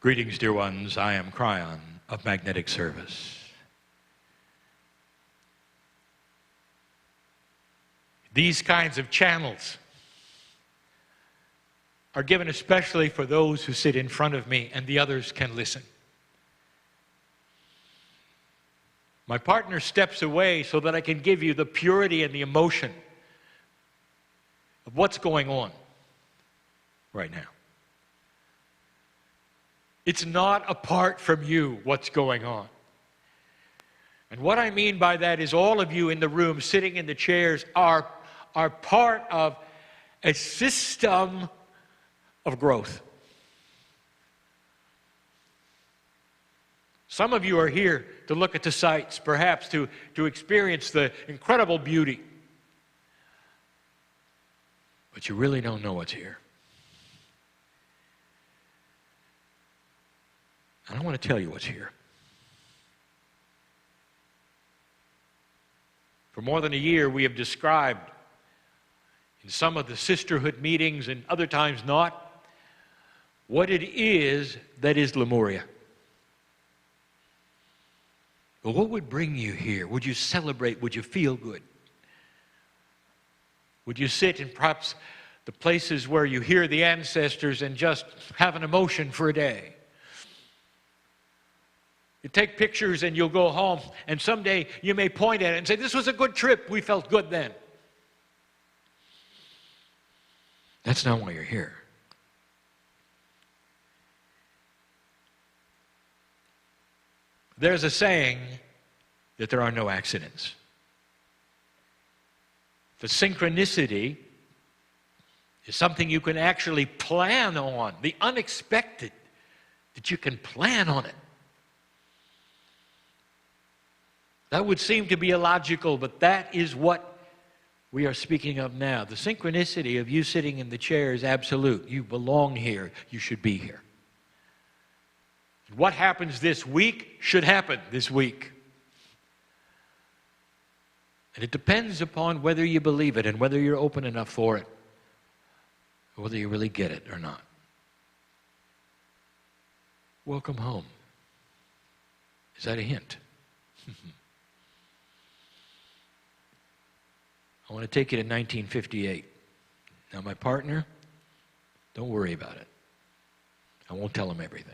Greetings, dear ones. I am Kryon of Magnetic Service. These kinds of channels are given especially for those who sit in front of me and the others can listen. My partner steps away so that I can give you the purity and the emotion of what's going on right now. It's not apart from you what's going on. And what I mean by that is all of you in the room sitting in the chairs are part of a system of growth. Some of you are here to look at the sights, perhaps to experience the incredible beauty. But you really don't know what's here. And I want to tell you what's here. For more than a year, we have described in some of the sisterhood meetings and other times not, what it is that is Lemuria. But what would bring you here? Would you celebrate? Would you feel good? Would you sit in perhaps the places where you hear the ancestors and just have an emotion for a day? You take pictures and you'll go home, and someday you may point at it and say, this was a good trip, we felt good then. That's not why you're here. There's a saying that there are no accidents. The synchronicity is something you can actually plan on, the unexpected, that you can plan on it. That would seem to be illogical, but that is what we are speaking of now. The synchronicity of you sitting in the chair is absolute. You belong here. You should be here. What happens this week should happen this week. And it depends upon whether you believe it and whether you're open enough for it, or whether you really get it or not. Welcome home. Is that a hint? I want to take you to 1958. Now, my partner, don't worry about it. I won't tell him everything.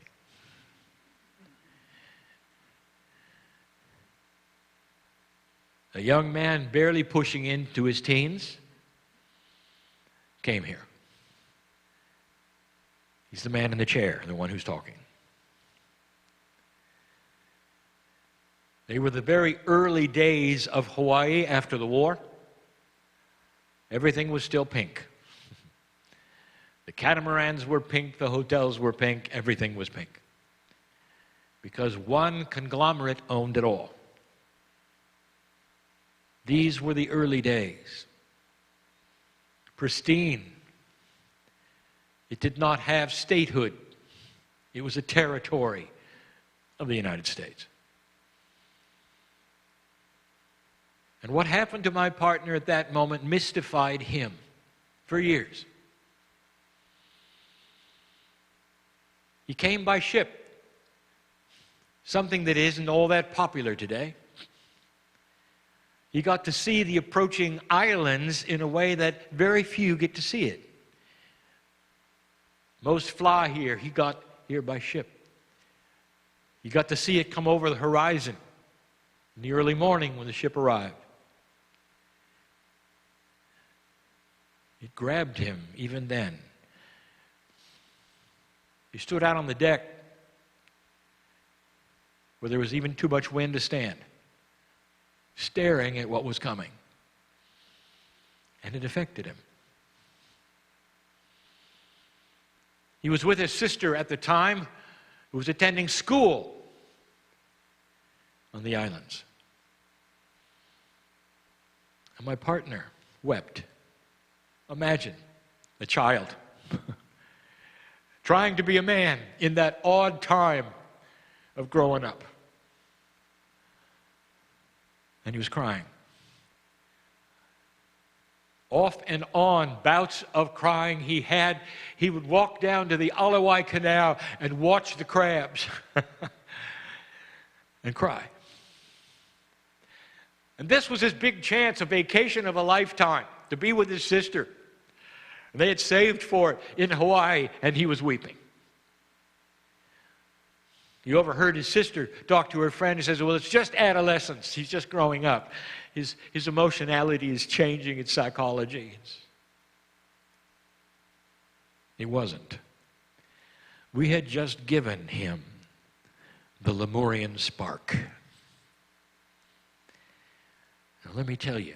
A young man barely pushing into his teens came here. He's the man in the chair, the one who's talking. They were the very early days of Hawaii after the war. Everything was still pink. The catamarans were pink, the hotels were pink, everything was pink. Because one conglomerate owned it all. These were the early days. Pristine. It did not have statehood. It was a territory of the United States. And what happened to my partner at that moment mystified him for years. He came by ship, something that isn't all that popular today. He got to see the approaching islands in a way that very few get to see it. Most fly here. He got here by ship. He got to see it come over the horizon in the early morning when the ship arrived. It grabbed him even then. He stood out on the deck where there was even too much wind to stand, staring at what was coming. And it affected him. He was with his sister at the time, who was attending school on the islands. And my partner wept. Imagine a child trying to be a man in that odd time of growing up. And he was crying. off and on bouts of crying he had. He would walk down to the Alawai Canal and watch the crabs and cry. And this was his big chance, a vacation of a lifetime, to be with his sister. And they had saved for it in Hawaii, and he was weeping. You overheard his sister talk to her friend and says, well, it's just adolescence. He's just growing up. His emotionality is changing, its psychology. He wasn't. We had just given him the Lemurian spark. Now let me tell you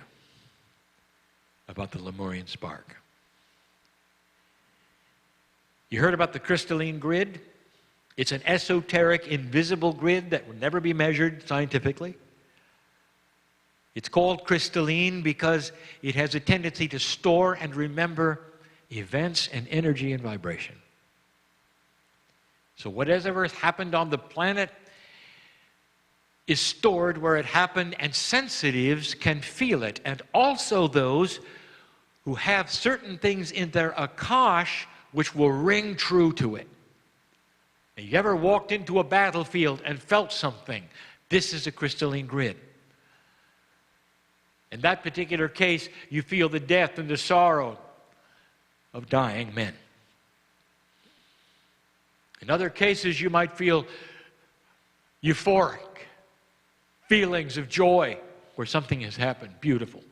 about the Lemurian spark. You heard about the crystalline grid? It's an esoteric, invisible grid that will never be measured scientifically. It's called crystalline because it has a tendency to store and remember events and energy and vibration. So whatever has happened on the planet is stored where it happened, and sensitives can feel it. And also those who have certain things in their akash which will ring true to it. You ever walked into a battlefield and felt something? This is a crystalline grid. In that particular case, you feel the death and the sorrow of dying men. In other cases, you might feel euphoric feelings of joy where something has happened beautiful.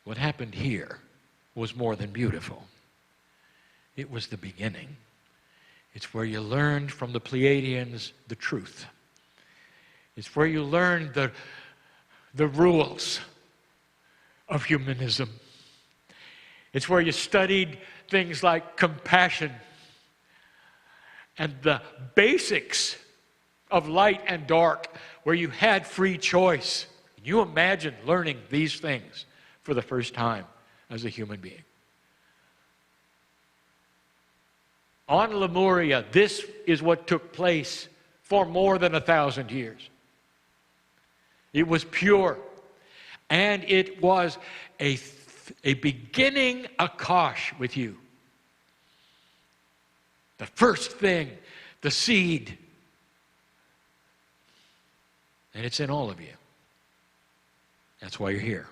What happened here was more than beautiful. It was the beginning. It's where you learned from the Pleiadians the truth. It's where you learned the rules of humanism. It's where you studied things like compassion and the basics of light and dark, where you had free choice. Can you imagine learning these things for the first time as a human being? On Lemuria, this is what took place for more than 1,000 years. It was pure, and it was a beginning akash with you. The first thing, the seed. And it's in all of you. That's why you're here.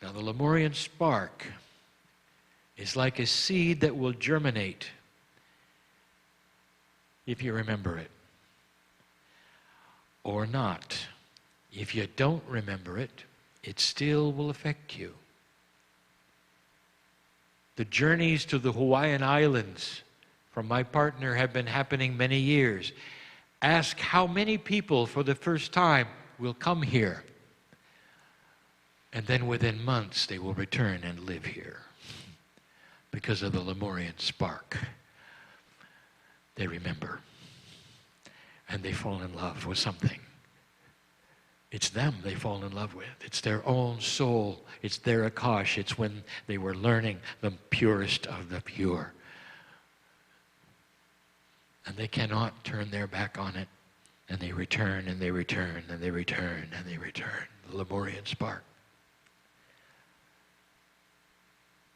Now, the Lemurian spark is like a seed that will germinate if you remember it, or not. If you don't remember it, it still will affect you. The journeys to the Hawaiian Islands from my partner have been happening many years. Ask how many people for the first time will come here, and then within months they will return and live here because of the Lemurian spark. They remember, and they fall in love with something. It's them they fall in love with. It's their own soul. It's their akash. It's when they were learning the purest of the pure. And they cannot turn their back on it. And they return, and they return, and they return, and they return. The Lemurian spark.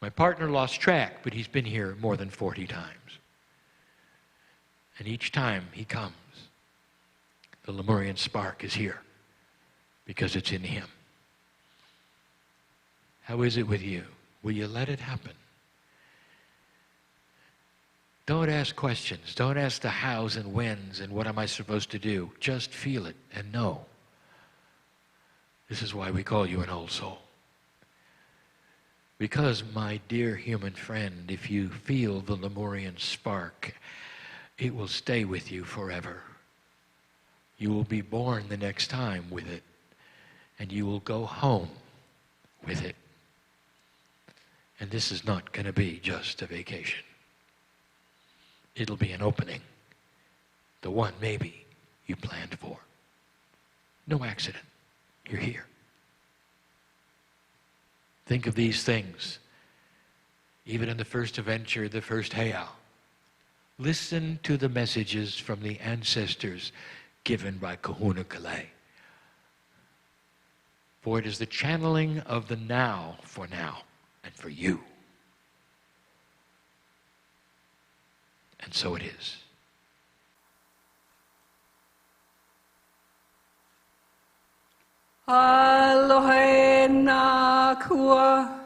My partner lost track, but he's been here more than 40 times. And each time he comes, the Lemurian spark is here because it's in him. How is it with you? Will you let it happen? Don't ask questions. Don't ask the hows and whens and what am I supposed to do. Just feel it and know. This is why we call you an old soul. Because, my dear human friend, if you feel the Lemurian spark, it will stay with you forever. You will be born the next time with it, and you will go home with it. And this is not going to be just a vacation. It'll be an opening, the one maybe you planned for. No accident. You're here. Think of these things, even in the first adventure, the first heiau. Listen to the messages from the ancestors given by Kahuna Kalei. for it is the channeling of the now and for you. And so it is. Aloha na kua,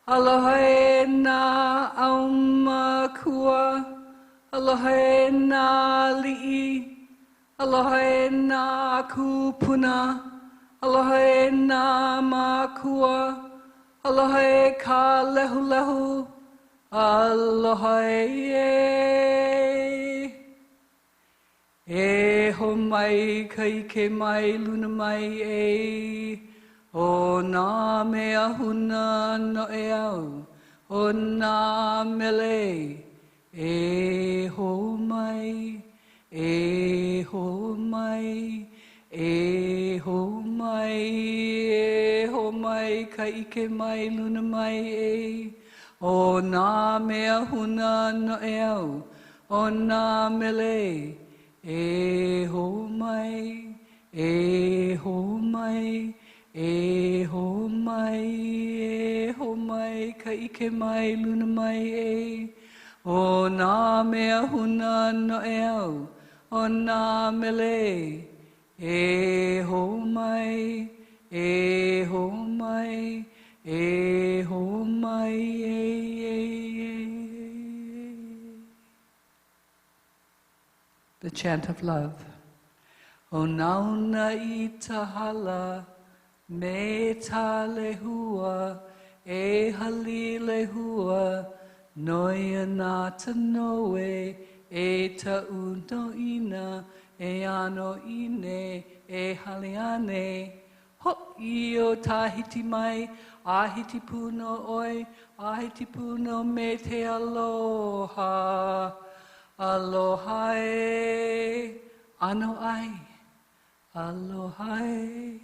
aloha na auma kua, aloha na li'i, aloha na kupuna, aloha na makua, aloha ka lehu lehu, aloha e ho mai ka ike mai luna mai e o nā mea huna no e au o nā mele e ho mai e ho mai e ho mai e ho mai ka ike mai luna mai e o nā mea huna no e au o nā mele e ho mai, e ho mai, e ho mai, e ho mai, ka ike mai, luna mai e, o nā mea huna no e au, o nā mele, e ho mai, e ho mai, e ho mai, The chant of love. O nauna I tahala, me ta lehua, e hali lehua, noia na ta noe, e ta uno ina, e ano ine, e haliane. Ho I o tahiti mai, ahiti puno oi, ahiti puno me te aloha. Aloha e, ano ai, aloha e,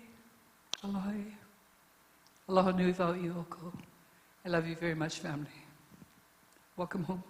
aloha e. Aloha nui wau I oko. I love you very much, family. Welcome home.